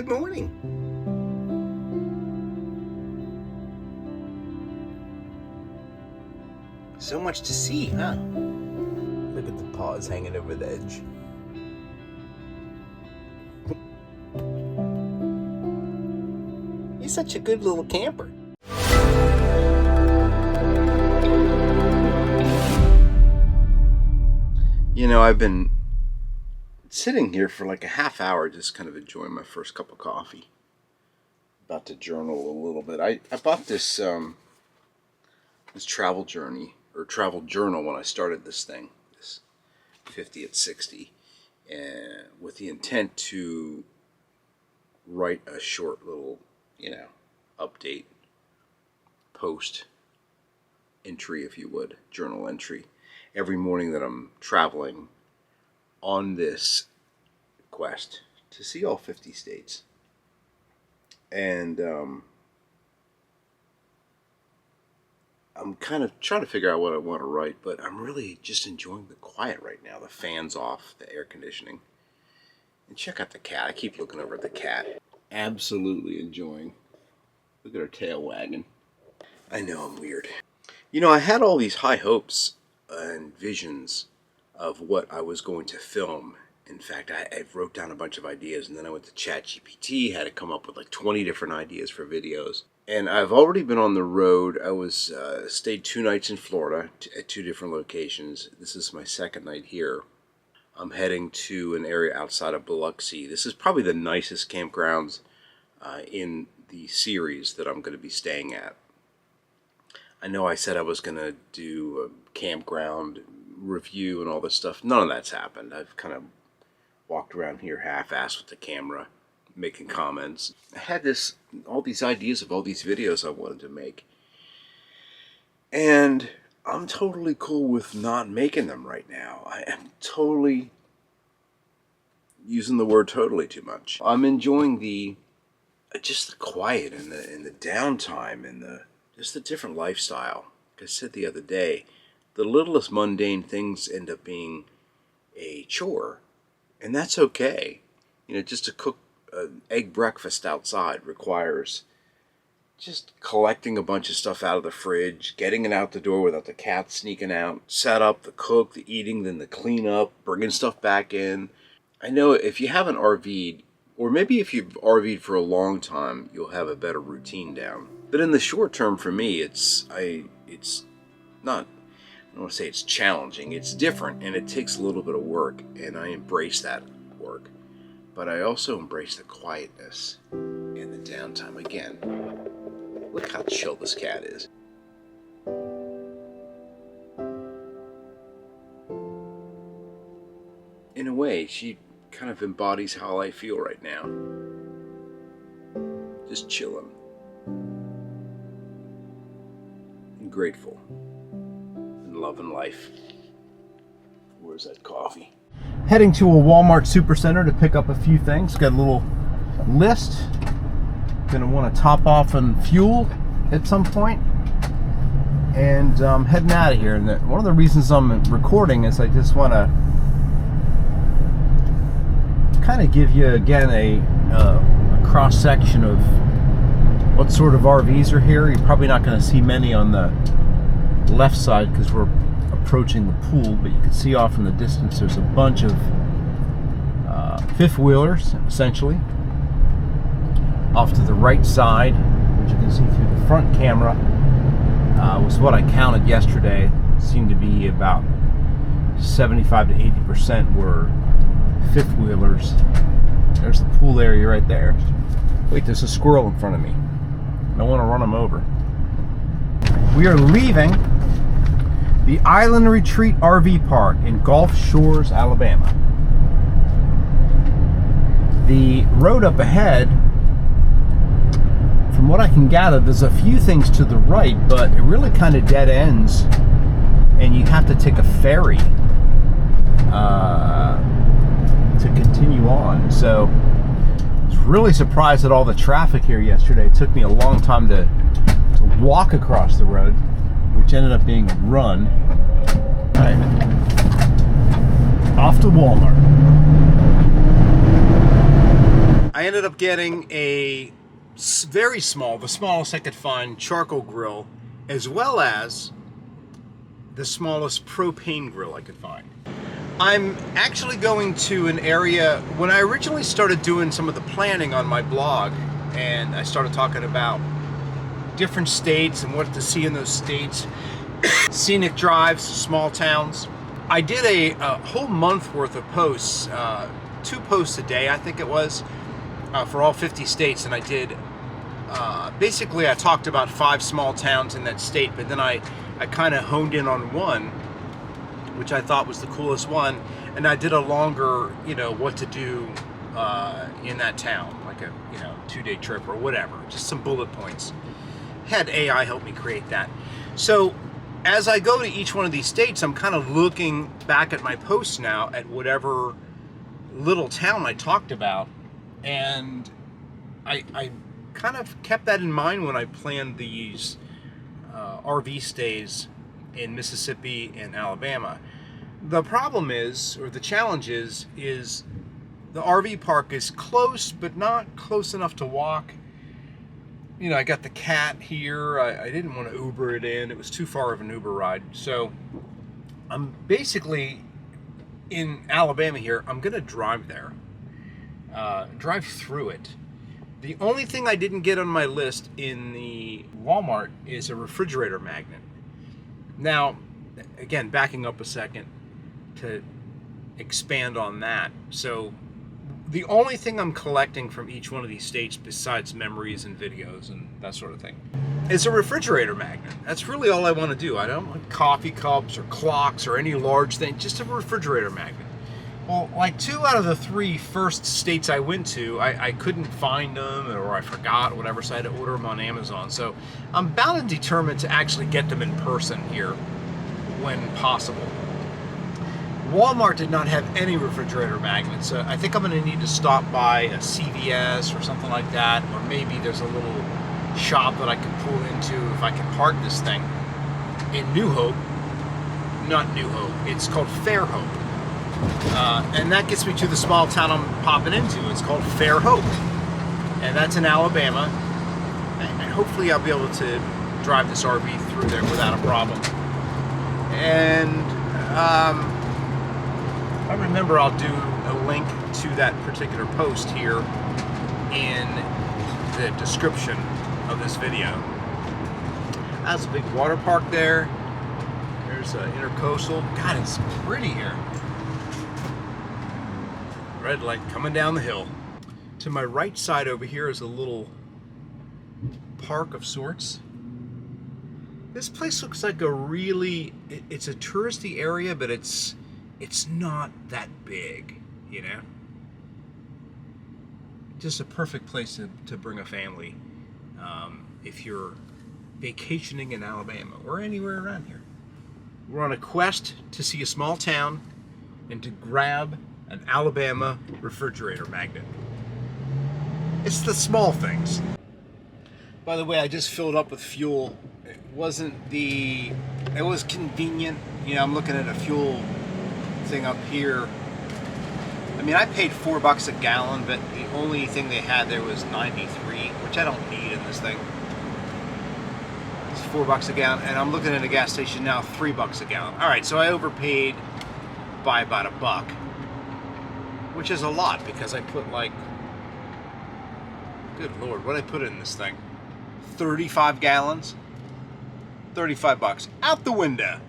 good morning. So much to see, huh? Look at the paws hanging over the edge. You're such a good little camper. You know, I've been sitting here for like a half hour just kind of enjoying my first cup of coffee. About to journal a little bit. I bought this this travel journal when I started this thing, this 50 at 60, and with the intent to write a short little, update, post entry, if you would, journal entry, every morning that I'm traveling on this quest to see all 50 states. And I'm kind of trying to figure out what I want to write, but I'm really just enjoying the quiet right now. The fan's off, the air conditioning. And check out the cat. I keep looking over at the cat. Absolutely enjoying. Look at her tail wagging. I know I'm weird. You know, I had all these high hopes and visions of what I was going to film. In fact, I wrote down a bunch of ideas, and then I went to ChatGPT, had to come up with like 20 different ideas for videos. And I've already been on the road. I was stayed 2 nights in Florida at 2 different locations. This is my second night here. I'm heading to an area outside of Biloxi. This is probably the nicest campgrounds in the series that I'm going to be staying at. I know I said I was going to do a campground review and all this stuff. None of that's happened. I've kind of walked around here half-assed with the camera, making comments. I had all these ideas of all these videos I wanted to make. And I'm totally cool with not making them right now. I am totally using the word totally too much. I'm enjoying just the quiet and the downtime and just the different lifestyle. Like I said the other day, the littlest mundane things end up being a chore, and that's okay. You know, just to cook an egg breakfast outside requires just collecting a bunch of stuff out of the fridge, getting it out the door without the cat sneaking out, set up, the cook, the eating, then the clean up, bringing stuff back in. I know if you haven't RV'd, or maybe if you've RV'd for a long time, you'll have a better routine down. But in the short term for me, it's not, I don't want to say it's challenging, it's different, and it takes a little bit of work, and I embrace that work. But I also embrace the quietness and the downtime. Again, look how chill this cat is. In a way, she kind of embodies how I feel right now. Just chilling. And grateful. And loving life. Where's that coffee? Heading to a Walmart Supercenter to pick up a few things. Got a little list. Gonna want to top off on fuel at some point. And heading out of here. And one of the reasons I'm recording is I just want to kind of give you again a cross section of what sort of RVs are here. You're probably not going to see many on the left side because we're approaching the pool, but you can see off in the distance there's a bunch of fifth wheelers essentially. Off to the right side, which you can see through the front camera, was what I counted yesterday. It seemed to be about 75 to 80% were fifth wheelers. There's the pool area right there. Wait, there's a squirrel in front of me. I don't want to run him over. We are leaving the Island Retreat RV Park in Gulf Shores, Alabama. The road up ahead, from what I can gather, there's a few things to the right, but it really kind of dead ends, and you have to take a ferry to continue on. So I was really surprised at all the traffic here yesterday. It took me a long time to walk across the road, which ended up being a run. All right, off to Walmart. I ended up getting a very small, the smallest I could find, charcoal grill, as well as the smallest propane grill I could find. I'm actually going to an area, when I originally started doing some of the planning on my blog, and I started talking about different states and what to see in those states, scenic drives, small towns. I did a whole month worth of posts, 2 posts a day I think it was, for all 50 states, and I did, basically I talked about 5 small towns in that state, but then I kind of honed in on one, which I thought was the coolest one, and I did a longer, what to do in that town, like a 2-day trip or whatever, just some bullet points. Had AI help me create that. So as I go to each one of these states, I'm kind of looking back at my posts now at whatever little town I talked about, and I kind of kept that in mind when I planned these RV stays in Mississippi and Alabama. The problem is, or the challenge is the RV park is close, but not close enough to walk. I got the cat here. I didn't want to Uber it in. It was too far of an Uber ride. So I'm basically in Alabama here. I'm going to drive there, drive through it. The only thing I didn't get on my list in the Walmart is a refrigerator magnet. Now, again, backing up a second to expand on that. So the only thing I'm collecting from each one of these states, besides memories and videos and that sort of thing, is a refrigerator magnet. That's really all I want to do. I don't want coffee cups or clocks or any large thing, just a refrigerator magnet. Well, like 2 out of the 3 first states I went to, I couldn't find them, or I forgot, or whatever, so I had to order them on Amazon. So I'm bound and determined to actually get them in person here when possible. Walmart did not have any refrigerator magnets. So I think I'm going to need to stop by a CVS or something like that, or maybe there's a little shop that I can pull into if I can park this thing in New Hope. Not New Hope, it's called Fairhope. And that gets me to the small town I'm popping into. It's called Fairhope, and that's in Alabama. And hopefully I'll be able to drive this RV through there without a problem. And I remember I'll do a link to that particular post here in the description of this video. That's a big water park there. There's Intercoastal. God, it's pretty here. Red light coming down the hill. To my right side over here is a little park of sorts. This place looks like a really, it's a touristy area, but it's not that big, Just a perfect place to bring a family if you're vacationing in Alabama or anywhere around here. We're on a quest to see a small town and to grab an Alabama refrigerator magnet. It's the small things. By the way, I just filled up with fuel. It was convenient. I'm looking at a fuel thing up here. I mean, I paid $4 a gallon, but the only thing they had there was 93, which I don't need in this thing. It's $4 a gallon, and I'm looking at a gas station now, $3 a gallon. All right, so I overpaid by about $1, which is a lot because I put good Lord, what did I put in this thing? 35 gallons? $35 out the window.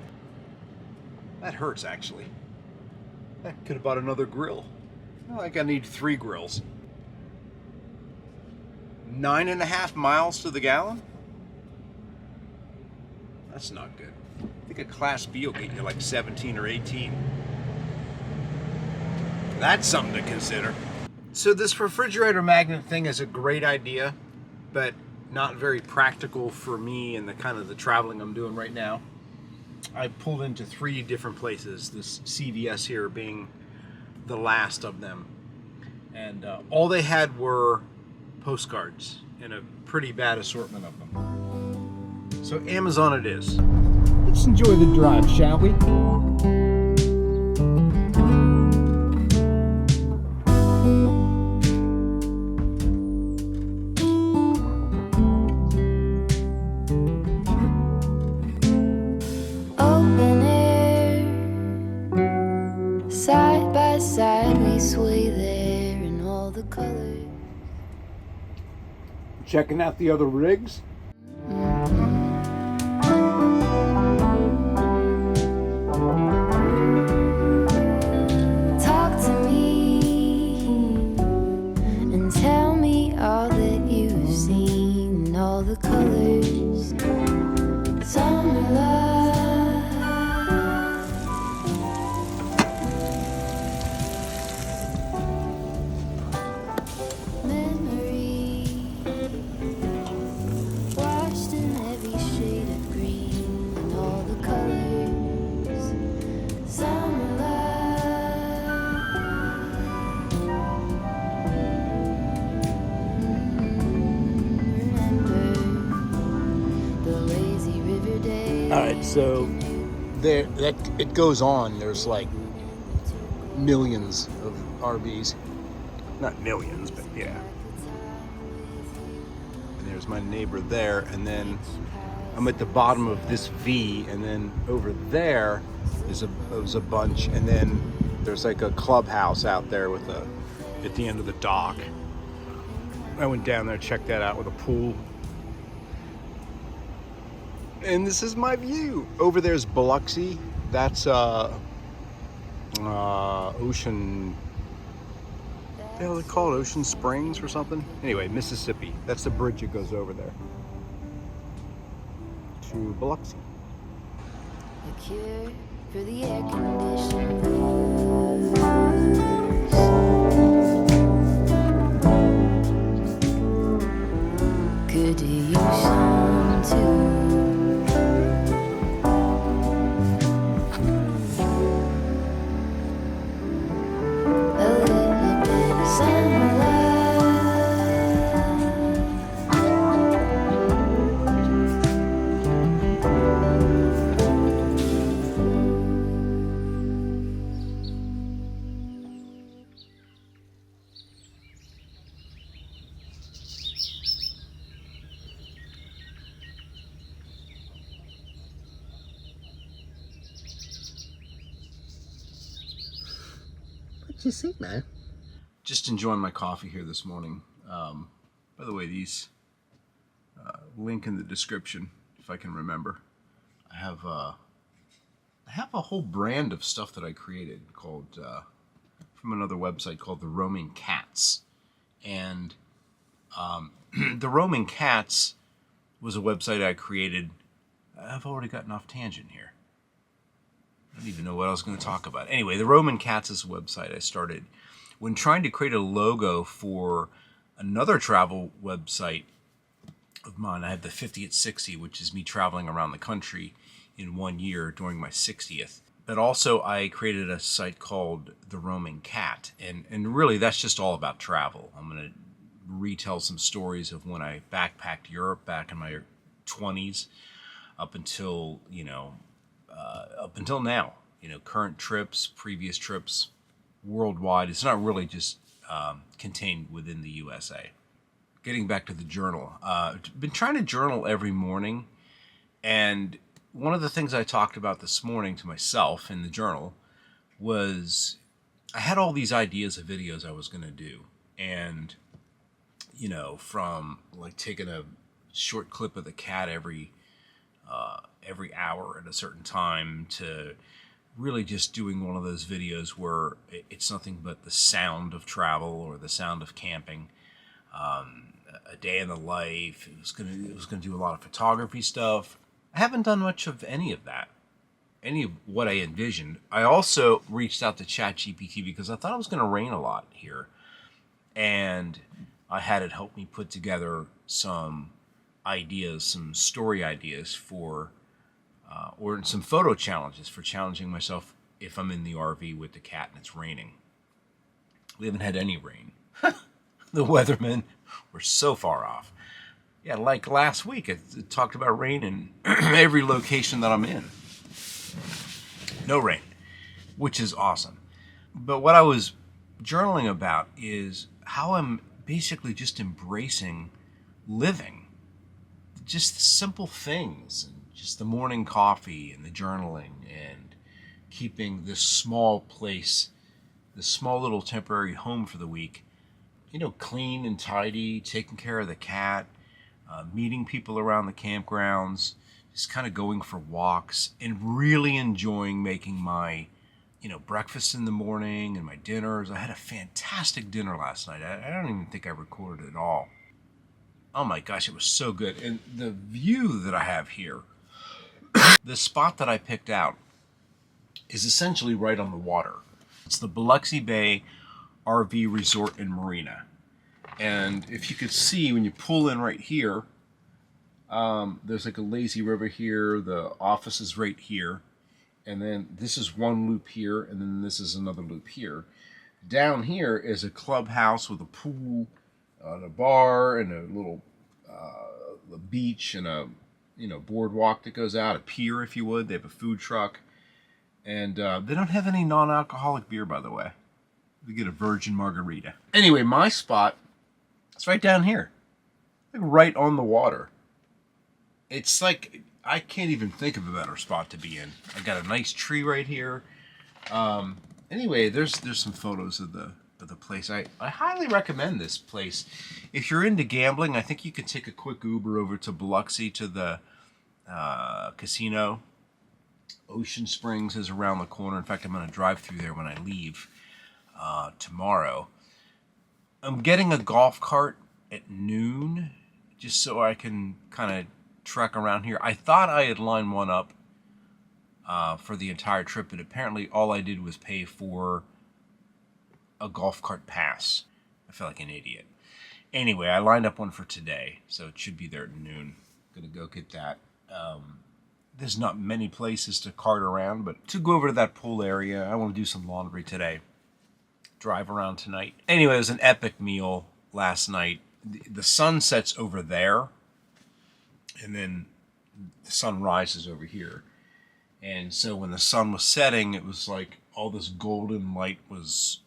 That hurts, actually. I could have bought another grill. I think I need 3 grills. 9.5 miles to the gallon? That's not good. I think a Class B will get you like 17 or 18. That's something to consider. So this refrigerator magnet thing is a great idea, but not very practical for me and the kind of the traveling I'm doing right now. I pulled into 3 different places, this CVS here being the last of them. And all they had were postcards and a pretty bad assortment of them. So Amazon it is. Let's enjoy the drive, shall we? way there in all the colors. Checking out the other rigs? Talk to me and tell me all that you've seen, all the colors. Summer love, memory, washed in every shade of green and all the colors. Summer love, remember the lazy river days. All right, so there, that it goes on. There's like millions of RVs. Not millions, but yeah. And there's my neighbor there, and then I'm at the bottom of this V, and then over there is a bunch, and then there's like a clubhouse out there with a at the end of the dock. I went down there, checked that out with a pool. And this is my view. Over there's Biloxi. That's Ocean. What the hell is it called? Ocean Springs or something? Anyway, Mississippi. That's the bridge that goes over there to Biloxi. A cure for the air conditioned blues. Could use some too. A little bit of summer What'd you see, man? Just enjoying my coffee here this morning. By the way, these link in the description if I can remember. I have a whole brand of stuff that I created called from another website called The Roaming Cats, and The Roaming Cats was a website I created. I've already gotten off tangent here. I don't even know what I was going to talk about. Anyway, The Roaming Cats is a website I started when trying to create a logo for another travel website of mine. I have the 50 at 60, which is me traveling around the country in 1 year during my 60th. But also I created a site called The Roaming Cat. And really that's just all about travel. I'm going to retell some stories of when I backpacked Europe back in my 20s up until, up until now, current trips, previous trips, worldwide. It's not really just contained within the USA. Getting back to the journal, I've been trying to journal every morning, and one of the things I talked about this morning to myself in the journal was I had all these ideas of videos I was going to do, and from like taking a short clip of the cat every hour at a certain time to really just doing one of those videos where it's nothing but the sound of travel or the sound of camping, a day in the life. It was gonna do a lot of photography stuff. I haven't done much of any of that, any of what I envisioned. I also reached out to ChatGPT because I thought it was going to rain a lot here, and I had it help me put together some ideas, some story ideas for or some photo challenges for challenging myself if I'm in the RV with the cat and it's raining. We haven't had any rain. The weathermen were so far off. Yeah, like last week, it talked about rain in every location that I'm in. No rain, which is awesome. But what I was journaling about is how I'm basically just embracing living. Just the simple things, and just the morning coffee and the journaling and keeping this small place this small little temporary home for the week. You know, clean and tidy, taking care of the cat, meeting people around the campgrounds, just kind of going for walks, and really enjoying making my, breakfast in the morning and my dinners. I had a fantastic dinner last night. I don't even think I recorded it all. Oh my gosh, it was so good. And the view that I have here, the spot that I picked out, is essentially right on the water. It's the Biloxi Bay RV Resort and Marina. And if you could see, when you pull in right here, there's like a lazy river here. The office is right here. And then this is one loop here, and then this is another loop here. Down here is a clubhouse with a pool, and a bar, and a little a beach, and a boardwalk that goes out, a pier, if you would. They have a food truck, and they don't have any non-alcoholic beer, by the way. We get a virgin margarita. Anyway, my spot is right down here, like right on the water. It's like, I can't even think of a better spot to be in. I got a nice tree right here. Anyway, there's some photos of the place. I highly recommend this place. If you're into gambling, I think you could take a quick Uber over to Biloxi to the casino. Ocean Springs is around the corner. In fact, I'm going to drive through there when I leave tomorrow. I'm getting a golf cart at noon just so I can kind of trek around here. I thought I had lined one up for the entire trip, but apparently all I did was pay for a golf cart pass. I felt like an idiot. Anyway, I lined up one for today, so it should be there at noon. Gonna go get that. There's not many places to cart around, but to go over to that pool area, I want to do some laundry today. Drive around tonight. Anyway, it was an epic meal last night. The sun sets over there, and then the sun rises over here. And so when the sun was setting, it was like all this golden light was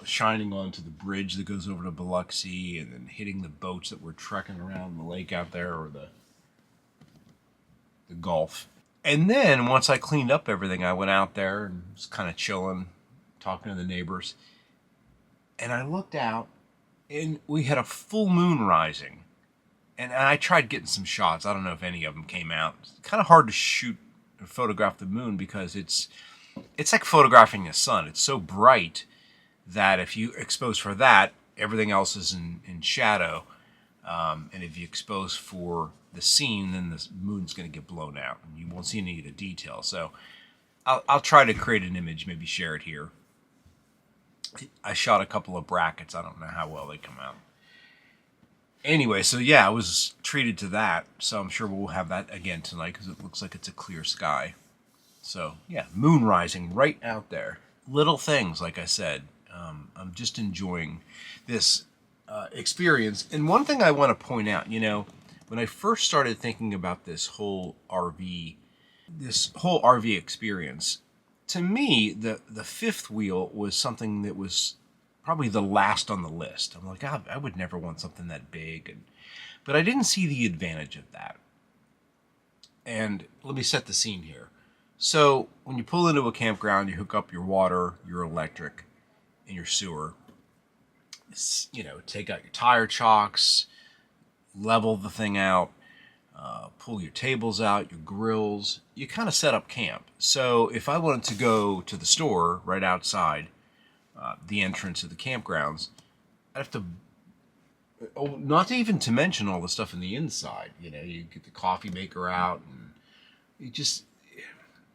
shining onto the bridge that goes over to Biloxi, and then hitting the boats that were trekking around the lake out there, or the Gulf. And then once I cleaned up everything, I went out there and was kind of chilling, talking to the neighbors. And I looked out, and we had a full moon rising. And I tried getting some shots. I don't know if any of them came out. It's kind of hard to shoot or photograph the moon because it's like photographing the sun. It's so bright that if you expose for that, everything else is in shadow. And if you expose for the scene, then the moon's going to get blown out and you won't see any of the detail. So I'll try to create an image, maybe share it here. I shot a couple of brackets. I don't know how well they come out. Anyway, so yeah, I was treated to that. So I'm sure we'll have that again tonight because it looks like it's a clear sky. So yeah, moon rising right out there. Little things, like I said. I'm just enjoying this experience. And one thing I want to point out, when I first started thinking about this whole RV experience, to me, the fifth wheel was something that was probably the last on the list. I'm like, I would never want something that big. But I didn't see the advantage of that. And let me set the scene here. So when you pull into a campground, you hook up your water, your electric, and your sewer. Take out your tire chocks, level the thing out, pull your tables out, your grills. You kind of set up camp. So if I wanted to go to the store right outside the entrance of the campgrounds, I'd have to, not even to mention all the stuff in the inside. You get the coffee maker out, and you just,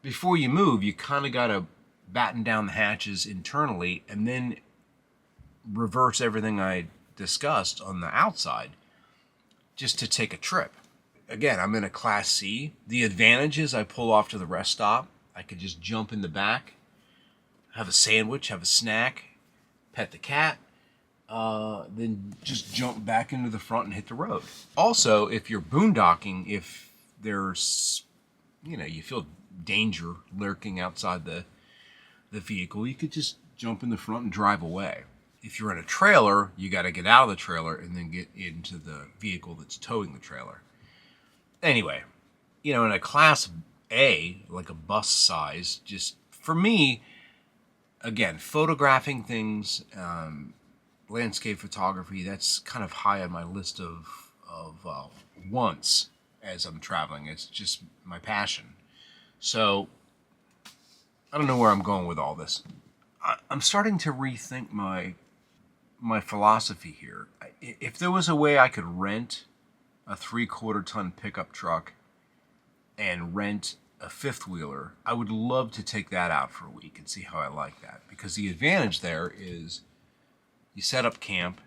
before you move, you kind of got to batten down the hatches internally and then reverse everything I discussed on the outside just to take a trip. Again, I'm in a Class C. The advantage is I pull off to the rest stop. I could just jump in the back, have a sandwich, have a snack, pet the cat, then just jump back into the front and hit the road. Also, if you're boondocking, if there's, you feel danger lurking outside the vehicle, you could just jump in the front and drive away. If you're in a trailer, you got to get out of the trailer and then get into the vehicle that's towing the trailer. Anyway, in a Class A, like a bus size, just for me, again, photographing things, landscape photography, that's kind of high on my list of wants as I'm traveling. It's just my passion. So I don't know where I'm going with all this. I'm starting to rethink my philosophy here. If there was a way I could rent a 3/4 ton pickup truck and rent a fifth wheeler, I would love to take that out for a week and see how I like that. Because the advantage there is you set up camp,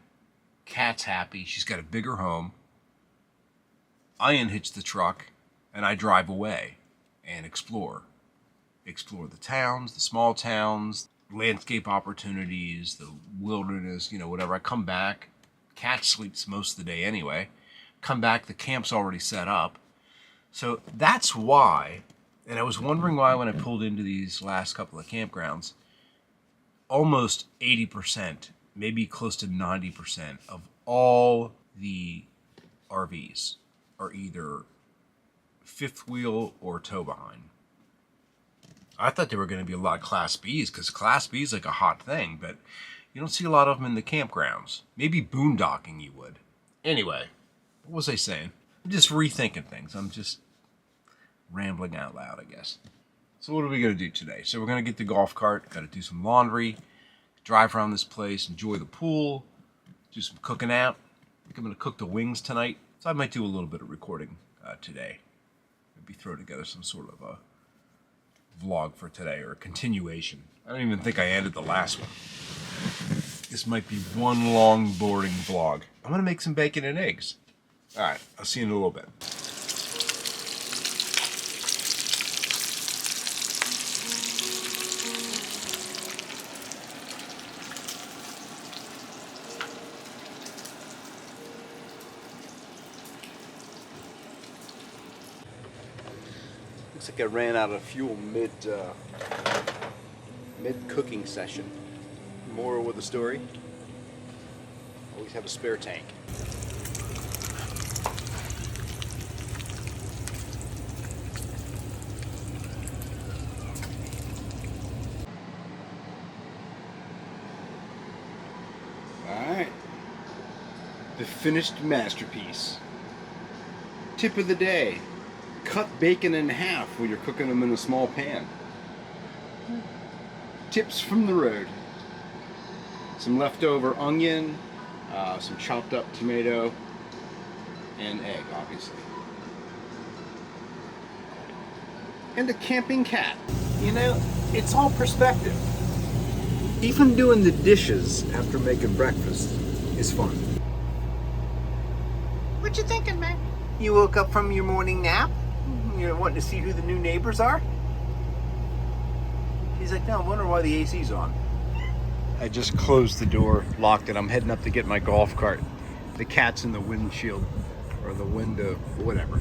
Kat's happy, she's got a bigger home, I unhitch the truck, and I drive away and explore. Explore the towns, the small towns, landscape opportunities, the wilderness, whatever. I come back, Kat sleeps most of the day anyway. Come back, the camp's already set up. So that's why, and I was wondering why when I pulled into these last couple of campgrounds, almost 80%, maybe close to 90% of all the RVs are either fifth wheel or tow behind. I thought there were going to be a lot of Class Bs because Class B is like a hot thing, but you don't see a lot of them in the campgrounds. Maybe boondocking you would. Anyway, what was I saying? I'm just rethinking things. I'm just rambling out loud, I guess. So what are we going to do today? So we're going to get the golf cart, got to do some laundry, drive around this place, enjoy the pool, do some cooking out. I think I'm going to cook the wings tonight. So I might do a little bit of recording today. Maybe throw together some sort of a vlog for today or a continuation. I don't even think I ended the last one. This might be one long, boring vlog. I'm going to make some bacon and eggs. All right, I'll see you in a little bit. Looks like I ran out of fuel mid cooking session. Moral with the story: always have a spare tank. All right, the finished masterpiece. Tip of the day: cut bacon in half when you're cooking them in a small pan. Tips from the road. Some leftover onion, some chopped up tomato, and egg, obviously. And a camping cat. It's all perspective. Even doing the dishes after making breakfast is fun. What you thinking, man? You woke up from your morning nap? You're wanting to see who the new neighbors are? He's like, no, I'm wondering why the AC's on. I just closed the door, locked it. I'm heading up to get my golf cart. The cat's in the windshield or the window, whatever.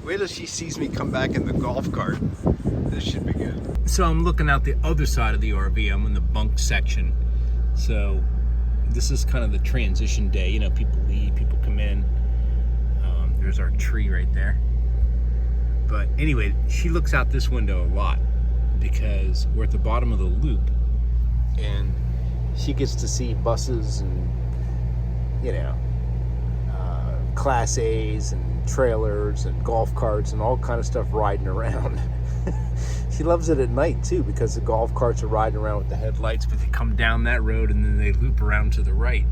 Wait till she sees me come back in the golf cart. This should be good. So I'm looking out the other side of the RV. I'm in the bunk section. So this is kind of the transition day. People leave, people come in. There's our tree right there. But anyway, she looks out this window a lot because we're at the bottom of the loop and she gets to see buses and, Class A's and trailers and golf carts and all kind of stuff riding around. She loves it at night too because the golf carts are riding around with the headlights, but they come down that road and then they loop around to the right.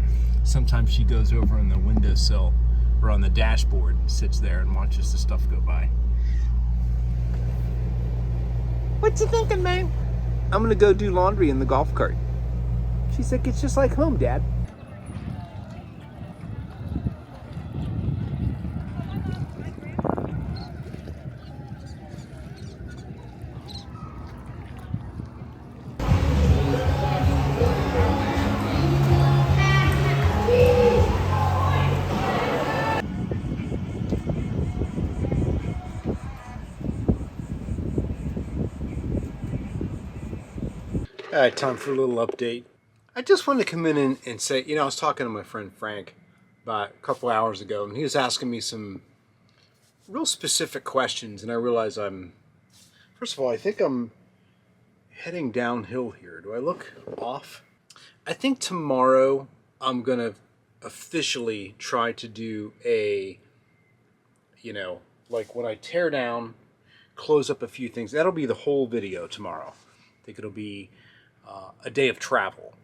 Sometimes she goes over on the windowsill or on the dashboard and sits there and watches the stuff go by. What you thinking, man? I'm gonna go do laundry in the golf cart. She's like, it's just like home, Dad. All right, time for a little update. I just wanted to come in and say, I was talking to my friend Frank about a couple hours ago, and he was asking me some real specific questions, and I realized first of all, I think I'm heading downhill here. Do I look off? I think tomorrow I'm going to officially try to do a, like when I tear down, close up a few things. That'll be the whole video tomorrow. I think it'll be a day of travel.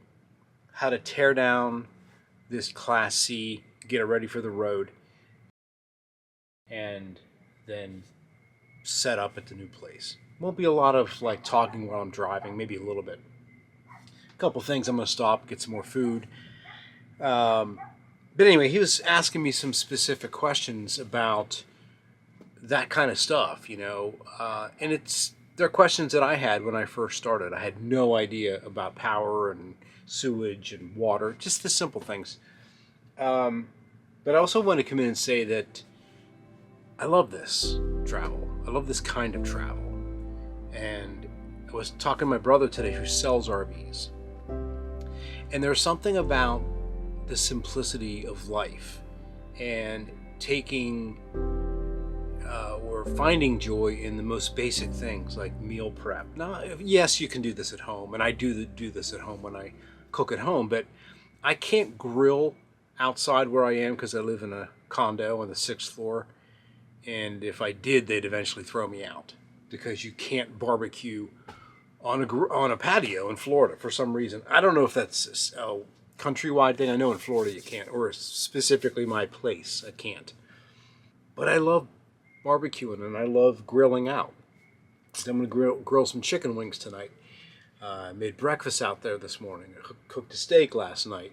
How to tear down this Class C, get it ready for the road, and then set up at the new place. Won't be a lot of like talking while I'm driving, maybe a little bit. A couple things, I'm going to stop, get some more food. But anyway, he was asking me some specific questions about that kind of stuff, and they're questions that I had when I first started. I had no idea about power and sewage and water, just the simple things. But I also want to come in and say that I love this travel. I love this kind of travel. And I was talking to my brother today who sells RVs. And there's something about the simplicity of life and taking or finding joy in the most basic things like meal prep. Now, yes, you can do this at home, and I do this at home when I cook at home, but I can't grill outside where I am because I live in a condo on the 6th floor, and if I did, they'd eventually throw me out because you can't barbecue on a patio in Florida for some reason. I don't know if that's a countrywide thing. I know in Florida you can't, or specifically my place, I can't. But I love barbecuing and I love grilling out. I'm going to grill some chicken wings tonight. I made breakfast out there this morning. I cooked a steak last night.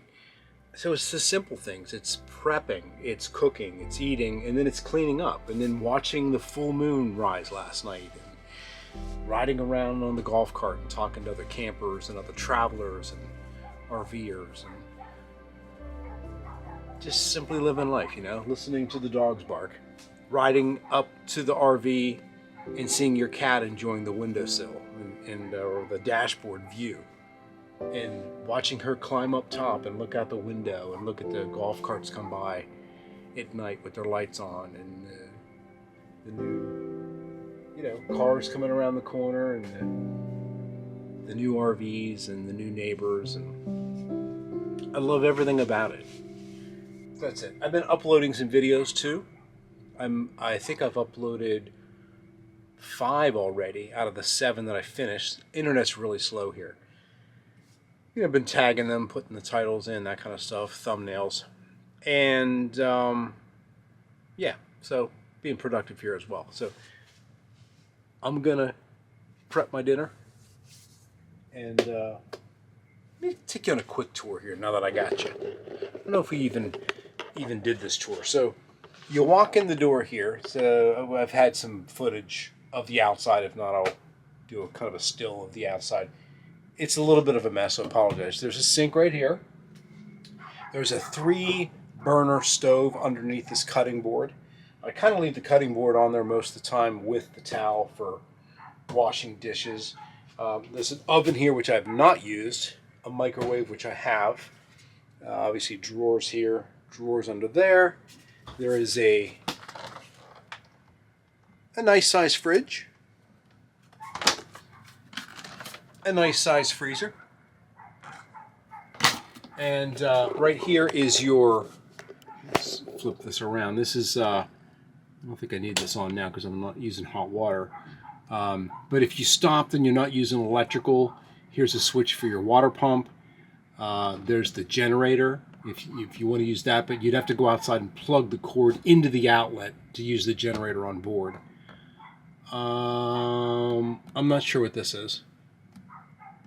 So it's the simple things. It's prepping, it's cooking, it's eating, and then it's cleaning up. And then watching the full moon rise last night. And riding around on the golf cart and talking to other campers and other travelers and RVers. And just simply living life, listening to the dogs bark. Riding up to the RV and seeing your cat enjoying the windowsill or the dashboard view, and watching her climb up top and look out the window and look at the golf carts come by at night with their lights on, and the new cars coming around the corner, and the new RVs and the new neighbors, and I love everything about it. That's it. I've been uploading some videos too. I think I've uploaded 5 already out of the 7 that I finished. Internet's really slow here. I've been tagging them, putting the titles in, that kind of stuff, thumbnails. And yeah, so being productive here as well. So I'm gonna prep my dinner and let me take you on a quick tour here now that I got you. I don't know if we even did this tour. So you walk in the door here. So I've had some footage of the outside. If not, I'll do a kind of a still of the outside. It's a little bit of a mess, so I apologize. There's a sink right here. There's a 3-burner stove underneath this cutting board. I kind of leave the cutting board on there most of the time with the towel for washing dishes. There's an oven here, which I have not used. A microwave, which I have. Obviously, drawers here, drawers under there. There is a nice size fridge. A nice size freezer. And right here is your, let's flip this around. This is, I don't think I need this on now because I'm not using hot water. But if you stopped and you're not using electrical, here's a switch for your water pump. There's the generator if you want to use that, but you'd have to go outside and plug the cord into the outlet to use the generator on board. I'm not sure what this is.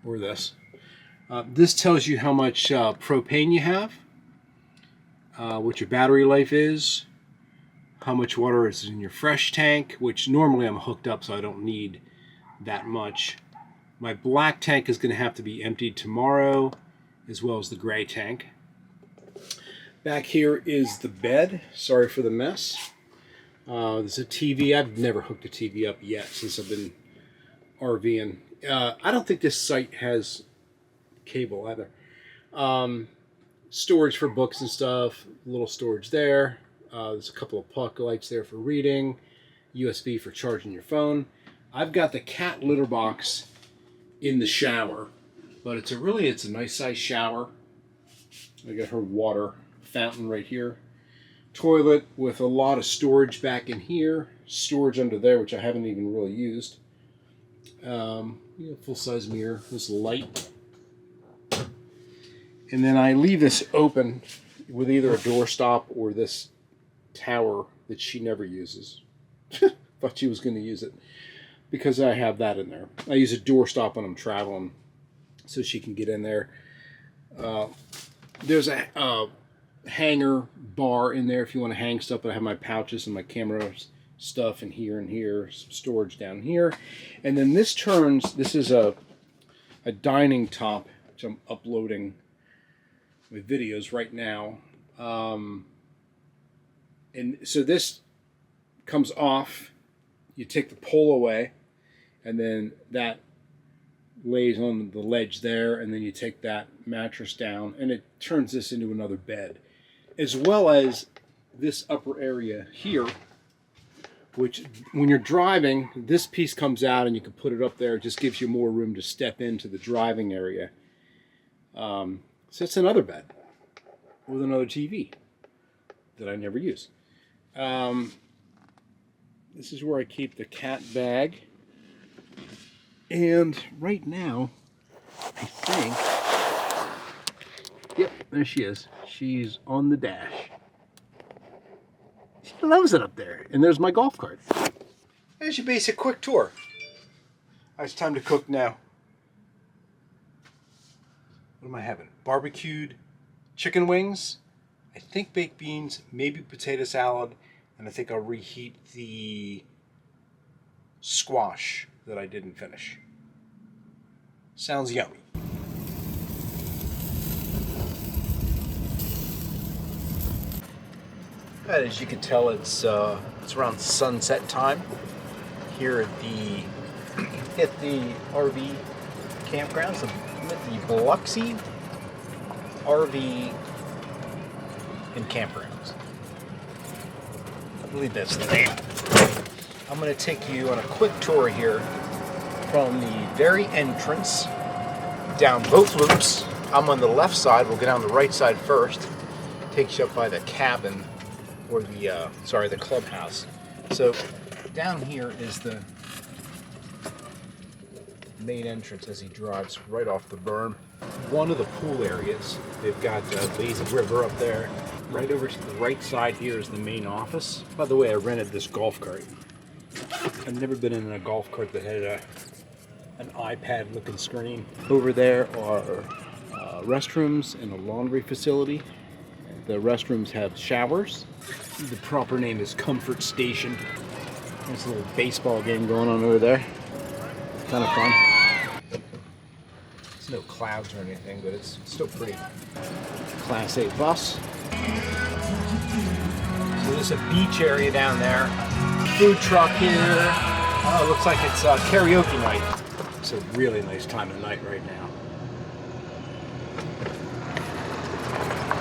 Or this. This tells you how much propane you have, what your battery life is, how much water is in your fresh tank, which normally I'm hooked up so I don't need that much. My black tank is going to have to be emptied tomorrow, as well as the gray tank. Back here is the bed. Sorry for the mess. There's a TV. I've never hooked a TV up yet since I've been RVing. I don't think this site has cable either. Storage for books and stuff. A little storage there. There's a couple of pocket lights there for reading. USB for charging your phone. I've got the cat litter box in the shower. But it's a nice size shower. I got her water fountain right here. Toilet with a lot of storage back in here. Storage under there, which I haven't even really used. Full-size mirror. This light. And then I leave this open with either a doorstop or this tower that she never uses. Thought she was going to use it because I have that in there. I use a doorstop when I'm traveling so she can get in there. There's a hanger bar in there if you want to hang stuff, but I have my pouches and my camera stuff in here and here, some storage down here. And then this is a dining top, which I'm uploading with videos right now. And so this comes off, you take the pole away, and then that lays on the ledge there, and then you take that mattress down, and it turns this into another bed. As well as this upper area here, which when you're driving, this piece comes out and you can put it up there. It just gives you more room to step into the driving area. So it's another bed with another TV that I never use. This is where I keep the cat bag. And right now, I think, yep, there she is. She's on the dash. She loves it up there. And there's my golf cart. There's your basic quick tour. It's time to cook now. What am I having? Barbecued chicken wings, I think baked beans, maybe potato salad, and I think I'll reheat the squash that I didn't finish. Sounds yummy. As you can tell, it's around sunset time here at the RV campgrounds. I'm at the Biloxi RV and campgrounds. I believe that's the name. I'm going to take you on a quick tour here from the very entrance down both loops. I'm on the left side. We'll go down the right side first. Takes you up by the cabin, or the clubhouse. So down here is the main entrance as he drives right off the berm. One of the pool areas, they've got Lazy River up there. Right over to the right side here is the main office. By the way, I rented this golf cart. I've never been in a golf cart that had an iPad looking screen. Over there are restrooms and a laundry facility. The restrooms have showers. The proper name is Comfort Station. There's a little baseball game going on over there. It's kind of fun. There's no clouds or anything, but it's still pretty. Class 8 bus. So there's a beach area down there. Food truck here. Oh, it looks like it's karaoke night. It's a really nice time of night right now.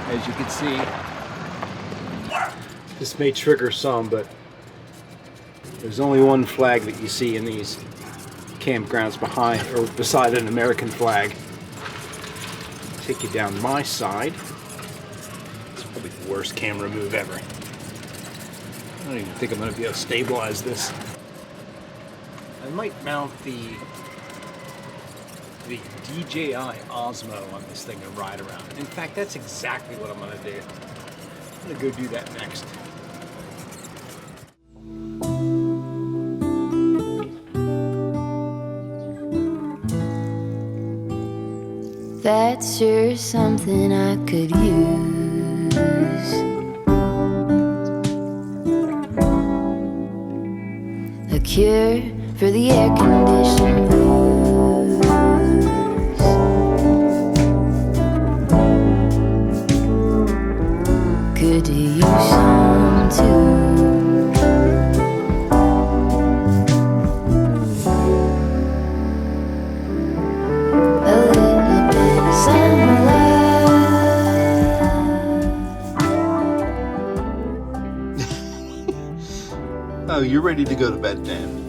As you can see, this may trigger some, but there's only one flag that you see in these campgrounds behind or beside an American flag. Take you down my side. It's probably the worst camera move ever. I don't even think I'm going to be able to stabilize this. I might mount the DJI Osmo on this thing and ride around. In fact, that's exactly what I'm going to do. I'm going to go do that next. That's sure something I could use. A cure for the air-conditioned blues. Could use some too. Oh, you're ready to go to bed, Dan.